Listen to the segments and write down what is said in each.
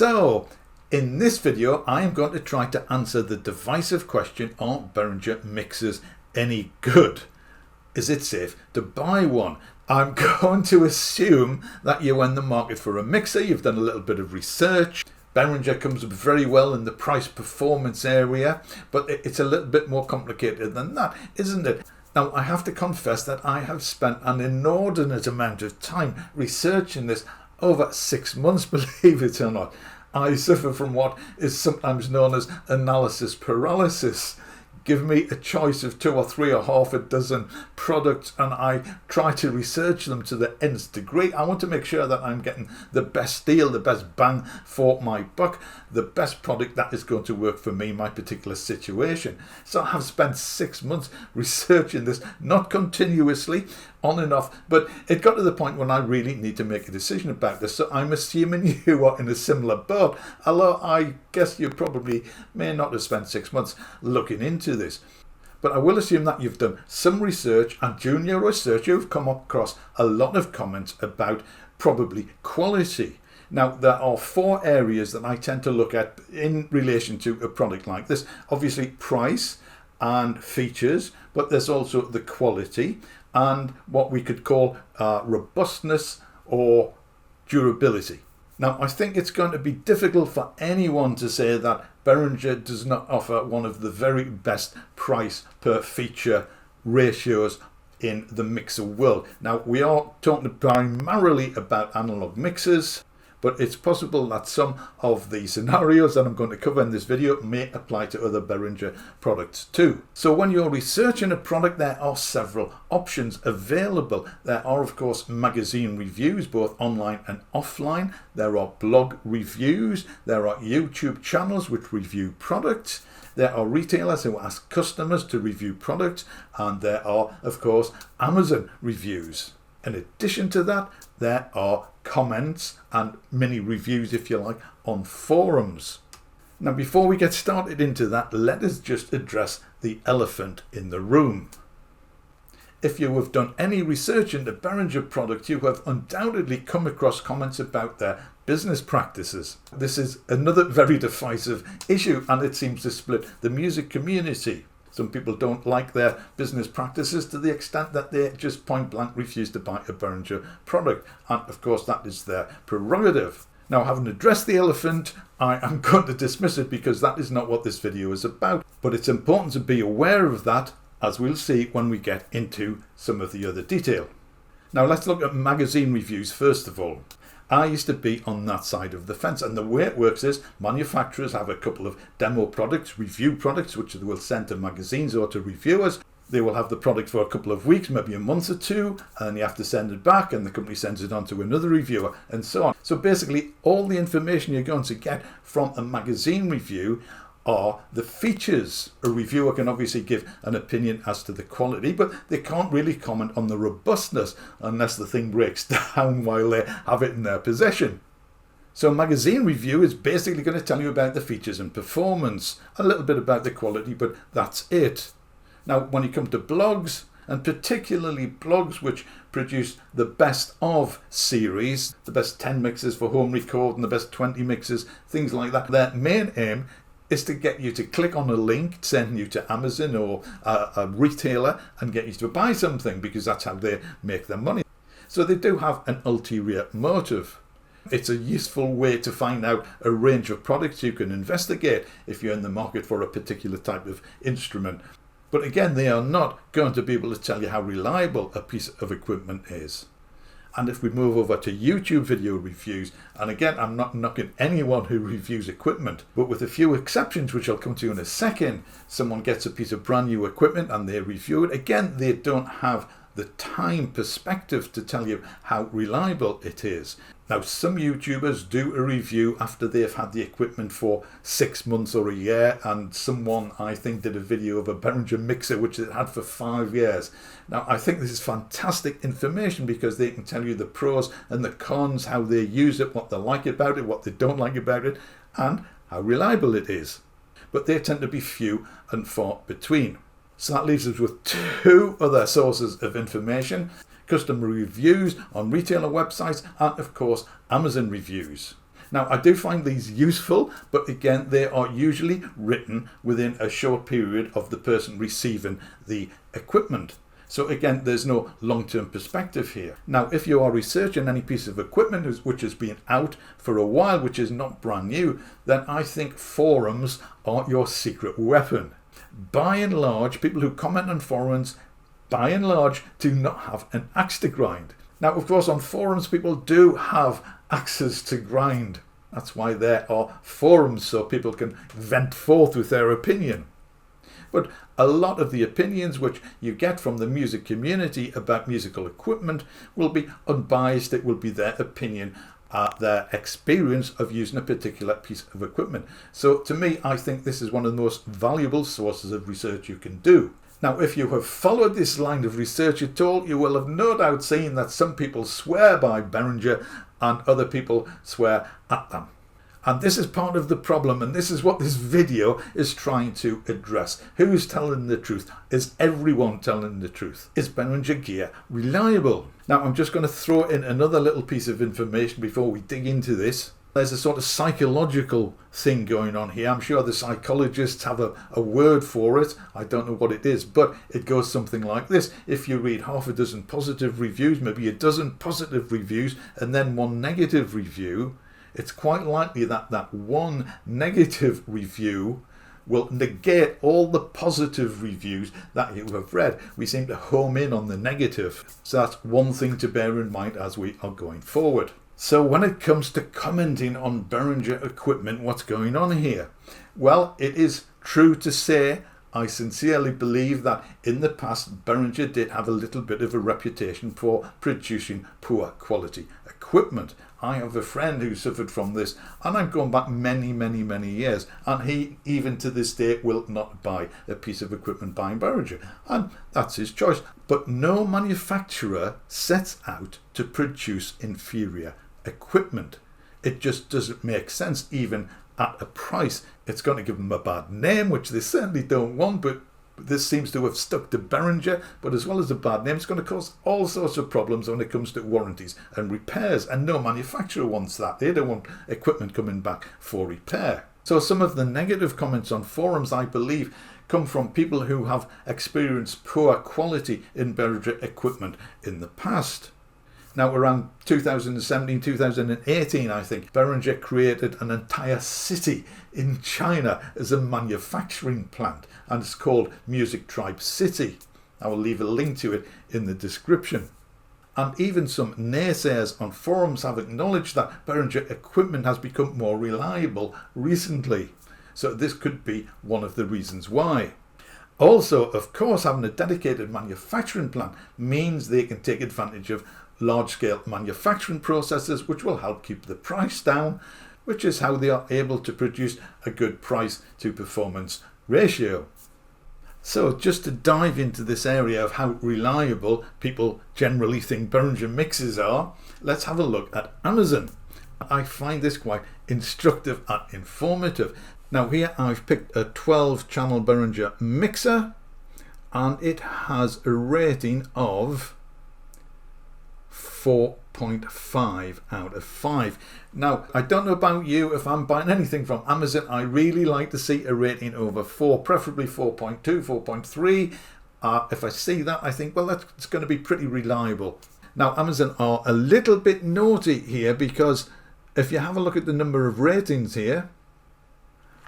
So, in this video, I am going to try to answer the divisive question, are Behringer Mixers any good? Is it safe to buy one? I'm going to assume that you're in the market for a mixer, you've done a little bit of research. Behringer comes up very well in the price performance area, but it's a little bit more complicated than that, isn't it? Now, I have to confess that I have spent an inordinate amount of time researching this, over 6 months, believe it or not. I suffer from what is sometimes known as analysis paralysis. Give me a choice of 2 or 3 or half a dozen products and I try to research them to the nth degree. I want to make sure that I'm getting the best deal, the best bang for my buck, the best product that is going to work for me, my particular situation. So I have spent 6 months researching this, not continuously, on and off, but it got to the point when I really need to make a decision about this. So I'm assuming you are in a similar boat, although I guess you probably may not have spent 6 months looking into this. But I will assume that you've done some research, and during your research you've come across a lot of comments about probably quality. Now, there are 4 areas that I tend to look at in relation to a product like this. Obviously price and features, but there's also the quality and what we could call robustness or durability. Now, I think it's going to be difficult for anyone to say that Behringer does not offer one of the very best price per feature ratios in the mixer world. Now, we are talking primarily about analog mixers, but it's possible that some of the scenarios that I'm going to cover in this video may apply to other Behringer products too. So when you're researching a product, there are several options available. There are, of course, magazine reviews, both online and offline. There are blog reviews. There are YouTube channels which review products. There are retailers who ask customers to review products. And there are, of course, Amazon reviews. In addition to that, there are comments and mini reviews, if you like, on forums. Now, before we get started into that, let us just address the elephant in the room. If you have done any research into Behringer products, you have undoubtedly come across comments about their business practices. This is another very divisive issue, and it seems to split the music community. Some people don't like their business practices to the extent that they just point blank refuse to buy a Behringer product. And of course, that is their prerogative. Now, having addressed the elephant, I am going to dismiss it because that is not what this video is about. But it's important to be aware of that, as we'll see when we get into some of the other detail. Now, let's look at magazine reviews first of all. I used to be on that side of the fence, and the way it works is manufacturers have a couple of demo products, review products, which they will send to magazines or to reviewers. They will have the product for a couple of weeks, maybe a month or two, and you have to send it back, and the company sends it on to another reviewer, and so on. So basically, all the information you're going to get from a magazine review are the features. A reviewer can obviously give an opinion as to the quality, but they can't really comment on the robustness unless the thing breaks down while they have it in their possession. So a magazine review is basically going to tell you about the features and performance, a little bit about the quality, but that's it. Now, when you come to blogs, and particularly blogs which produce the best of series, the best 10 mixes for home recording, the best 20 mixes, things like that, their main aim is to get you to click on a link, send you to Amazon or a retailer and get you to buy something, because that's how they make their money. So they do have an ulterior motive. It's a useful way to find out a range of products you can investigate if you're in the market for a particular type of instrument. But again, they are not going to be able to tell you how reliable a piece of equipment is. And if we move over to YouTube video reviews, and again, I'm not knocking anyone who reviews equipment, but with a few exceptions, which I'll come to in a second, someone gets a piece of brand new equipment and they review it. Again, they don't have the time perspective to tell you how reliable it is. Now, some YouTubers do a review after they've had the equipment for 6 months or a year, and someone, I think, did a video of a Behringer mixer which it had for 5 years. Now, I think this is fantastic information because they can tell you the pros and the cons, how they use it, what they like about it, what they don't like about it, and how reliable it is. But they tend to be few and far between. So that leaves us with 2 other sources of information: customer reviews on retailer websites and, of course, Amazon reviews. Now, I do find these useful, but again, they are usually written within a short period of the person receiving the equipment. So again, there's no long-term perspective here. Now, if you are researching any piece of equipment which has been out for a while, which is not brand new, then I think forums are your secret weapon. By and large, people who comment on forums, by and large, do not have an axe to grind. Now, of course, on forums, people do have axes to grind. That's why there are forums, so people can vent forth with their opinion. But a lot of the opinions which you get from the music community about musical equipment will be unbiased. It will be their opinion, their experience of using a particular piece of equipment. So to me, I think this is one of the most valuable sources of research you can do. Now, if you have followed this line of research at all, you will have no doubt seen that some people swear by Behringer and other people swear at them. And this is part of the problem, and this is what this video is trying to address. Who's telling the truth? Is everyone telling the truth? Is Behringer gear reliable? Now, I'm just going to throw in another little piece of information before we dig into this. There's a sort of psychological thing going on here. I'm sure the psychologists have a word for it. I don't know what it is, but it goes something like this. If you read half a dozen positive reviews, maybe a dozen positive reviews, and then one negative review, it's quite likely that that one negative review will negate all the positive reviews that you have read. We seem to home in on the negative. So that's one thing to bear in mind as we are going forward. So when it comes to commenting on Behringer equipment, what's going on here? Well, it is true to say, I sincerely believe that in the past, Behringer did have a little bit of a reputation for producing poor quality equipment. I have a friend who suffered from this, and I'm going back many, many, many years, and he, even to this day, will not buy a piece of equipment by Behringer, and that's his choice. But no manufacturer sets out to produce inferior equipment. It just doesn't make sense, even at a price. It's going to give them a bad name, which they certainly don't want, but this seems to have stuck to Behringer. But as well as a bad name, it's going to cause all sorts of problems when it comes to warranties and repairs, and no manufacturer wants that. They don't want equipment coming back for repair. So some of the negative comments on forums, I believe, come from people who have experienced poor quality in Behringer equipment in the past. Now, around 2017, 2018, I think, Behringer created an entire city in China as a manufacturing plant, and it's called Music Tribe City. I will leave a link to it in the description. And even some naysayers on forums have acknowledged that Behringer equipment has become more reliable recently. So this could be one of the reasons why. Also, of course, having a dedicated manufacturing plant means they can take advantage of large-scale manufacturing processes, which will help keep the price down, which is how they are able to produce a good price to performance ratio. So just to dive into this area of how reliable people generally think Behringer mixers are, let's have a look at Amazon. I find this quite instructive and informative. Now here I've picked a 12-channel Behringer mixer, and it has a rating of 4.5 out of 5. Now, I don't know about you, if I'm buying anything from Amazon, I really like to see a rating over 4, preferably 4.2, 4.3. If I see that, I think, well, that's going to be pretty reliable. Now, Amazon are a little bit naughty here, because if you have a look at the number of ratings here,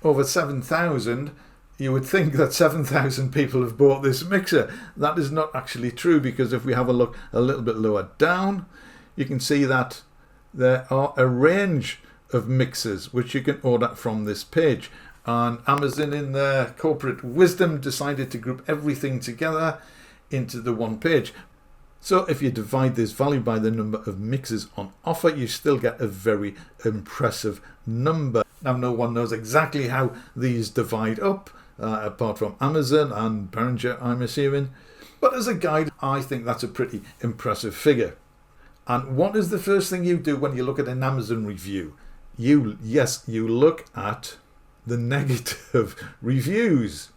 over 7,000, you would think that 7,000 people have bought this mixer. That is not actually true, because if we have a look a little bit lower down, you can see that there are a range of mixers which you can order from this page. And Amazon, in their corporate wisdom, decided to group everything together into the one page. So if you divide this value by the number of mixers on offer, you still get a very impressive number. Now, no one knows exactly how these divide up, apart from Amazon and Behringer, I'm assuming. But as a guide, I think that's a pretty impressive figure. And what is the first thing you do when you look at an Amazon review? You look at the negative reviews,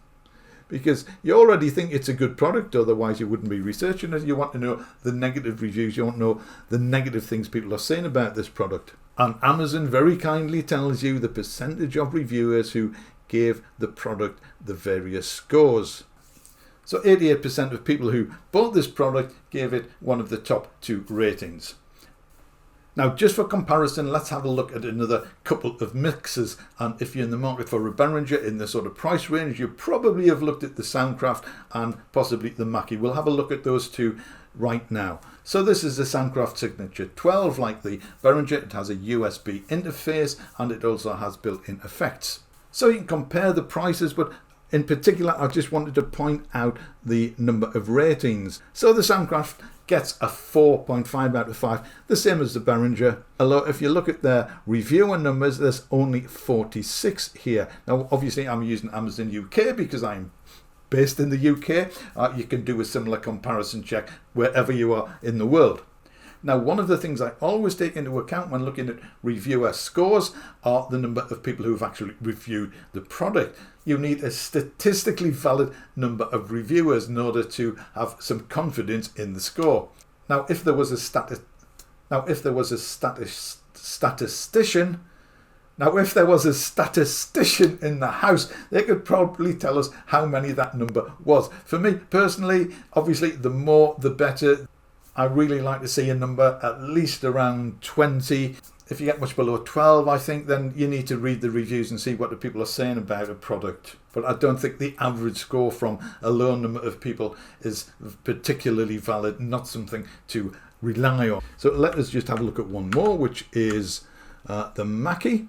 because you already think it's a good product, otherwise you wouldn't be researching it. You want to know the negative reviews. You want to know the negative things people are saying about this product. And Amazon very kindly tells you the percentage of reviewers who gave the product the various scores. So 88% of people who bought this product gave it one of the top 2 ratings. Now, just for comparison, let's have a look at another couple of mixers. And if you're in the market for a Behringer in the sort of price range, you probably have looked at the Soundcraft and possibly the Mackie. We'll have a look at those two right now. So this is the Soundcraft Signature 12, like the Behringer. It has a USB interface and it also has built-in effects. So you can compare the prices, but in particular, I just wanted to point out the number of ratings. So the Soundcraft gets a 4.5 out of 5, the same as the Behringer. Although if you look at their reviewer numbers, there's only 46 here. Now, obviously, I'm using Amazon UK because I'm based in the UK. You can do a similar comparison check wherever you are in the world. Now, one of the things I always take into account when looking at reviewer scores are the number of people who have actually reviewed the product. You need a statistically valid number of reviewers in order to have some confidence in the score. Now, if there was a statistician in the house, they could probably tell us how many that number was. For me personally, obviously, the more the better. I really like to see a number at least around 20. If you get much below 12, I think then you need to read the reviews and see what the people are saying about a product. But I don't think the average score from a low number of people is particularly valid, not something to rely on. So let us just have a look at one more, which is the Mackie.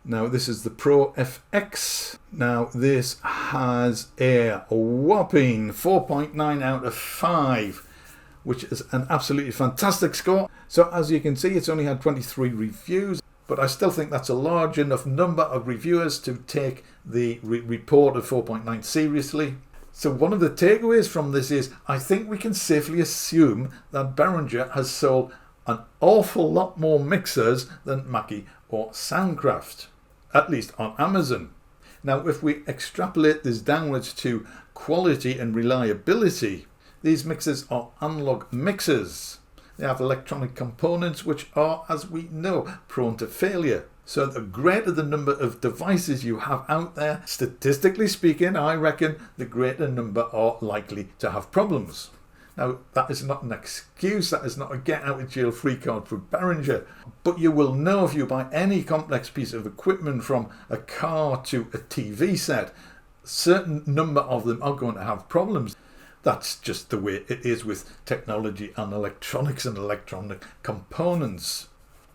Now this is the Pro FX. Now this has a whopping 4.9 out of 5. Which is an absolutely fantastic score. So as you can see, it's only had 23 reviews, but I still think that's a large enough number of reviewers to take the report of 4.9 seriously. So one of the takeaways from this is, I think we can safely assume that Behringer has sold an awful lot more mixers than Mackie or Soundcraft, at least on Amazon. Now, if we extrapolate this downwards to quality and reliability, these mixers are analog mixers. They have electronic components which are, as we know, prone to failure. So the greater the number of devices you have out there, statistically speaking, I reckon the greater number are likely to have problems. Now, that is not an excuse, that is not a get out of jail free card for Behringer. But you will know if you buy any complex piece of equipment, from a car to a TV set, a certain number of them are going to have problems. That's just the way it is with technology and electronics and electronic components.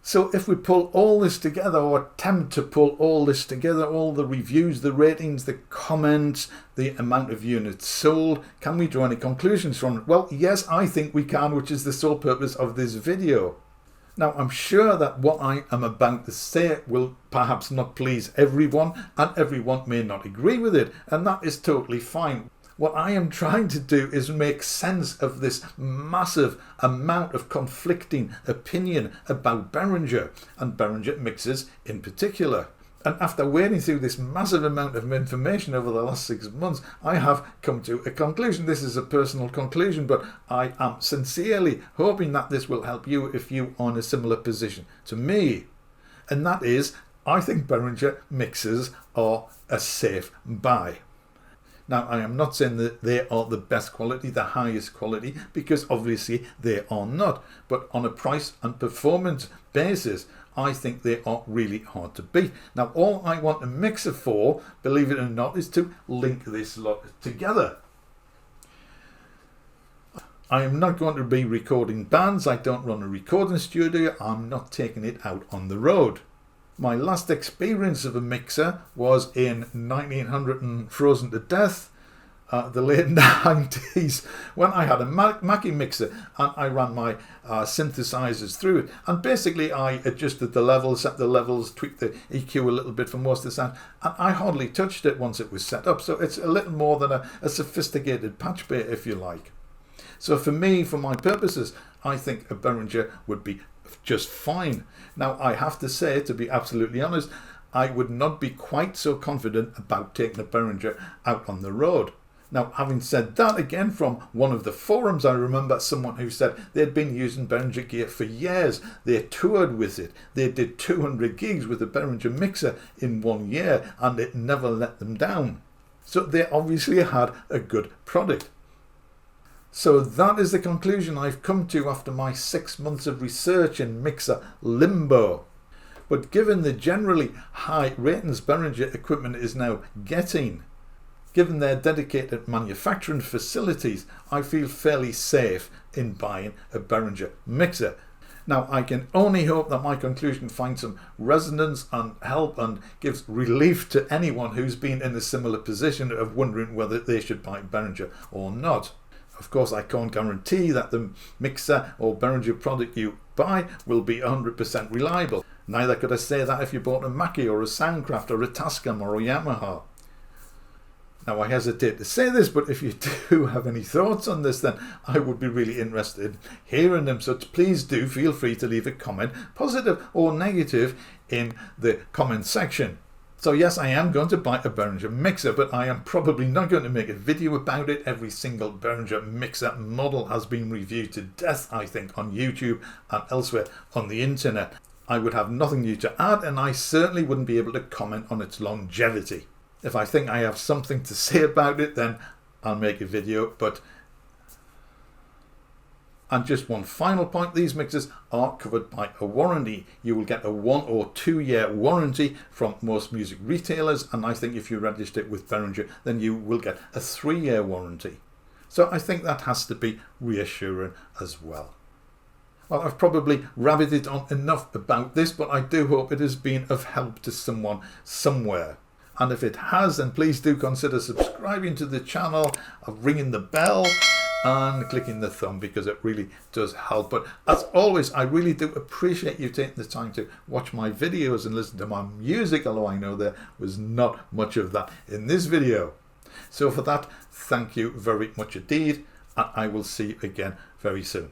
So if we pull all this together, or attempt to pull all this together, all the reviews, the ratings, the comments, the amount of units sold, can we draw any conclusions from it? Well, yes, I think we can, which is the sole purpose of this video. Now, I'm sure that what I am about to say will perhaps not please everyone, and everyone may not agree with it, and that is totally fine. What I am trying to do is make sense of this massive amount of conflicting opinion about Behringer, and Behringer mixers in particular. And after wading through this massive amount of information over the last 6 months, I have come to a conclusion. This is a personal conclusion, but I am sincerely hoping that this will help you if you are in a similar position to me. And that is, I think Behringer mixers are a safe buy. Now, I am not saying that they are the best quality, the highest quality, because obviously they are not. But on a price and performance basis, I think they are really hard to beat. Now, all I want a mixer for, believe it or not, is to link this lot together. I am not going to be recording bands. I don't run a recording studio. I'm not taking it out on the road. My last experience of a mixer was in 1900 and Frozen to Death, the late 90s, when I had a Mackie mixer and I ran my synthesizers through it. And basically I adjusted the levels, set the levels, tweaked the EQ a little bit for most of the sound, and I hardly touched it once it was set up. So it's a little more than a sophisticated patch bay, if you like. So for me, for my purposes, I think a Behringer would be just fine. Now, I have to say, to be absolutely honest, I would not be quite so confident about taking a Behringer out on the road. Now, having said that, again, from one of the forums, I remember someone who said they'd been using Behringer gear for years. They toured with it. They did 200 gigs with a Behringer mixer in 1 year, and it never let them down. So they obviously had a good product. So that is the conclusion I've come to after my 6 months of research in mixer limbo. But given the generally high ratings Behringer equipment is now getting, given their dedicated manufacturing facilities, I feel fairly safe in buying a Behringer mixer. Now, I can only hope that my conclusion finds some resonance and help and gives relief to anyone who's been in a similar position of wondering whether they should buy Behringer or not. Of course, I can't guarantee that the mixer or Behringer product you buy will be 100% reliable. Neither could I say that if you bought a Mackie or a Soundcraft or a Tascam or a Yamaha. Now, I hesitate to say this, but if you do have any thoughts on this, then I would be really interested in hearing them. So please do feel free to leave a comment, positive or negative, in the comment section. So yes, I am going to buy a Behringer mixer, but I am probably not going to make a video about it. Every single Behringer mixer model has been reviewed to death, I think, on YouTube and elsewhere on the internet. I would have nothing new to add, and I certainly wouldn't be able to comment on its longevity. If I think I have something to say about it, then I'll make a video. And just one final point, these mixers are covered by a warranty. You will get a 1 or 2 year warranty from most music retailers, and I think if you register it with Behringer, then you will get a 3-year warranty. So I think that has to be reassuring as well. Well, I've probably rabbited on enough about this, but I do hope it has been of help to someone somewhere. And if it has, then please do consider subscribing to the channel, ringing the bell and clicking the thumb, because it really does help. But as always, I really do appreciate you taking the time to watch my videos and listen to my music, although I know there was not much of that in this video. So for that, thank you very much indeed, and I will see you again very soon.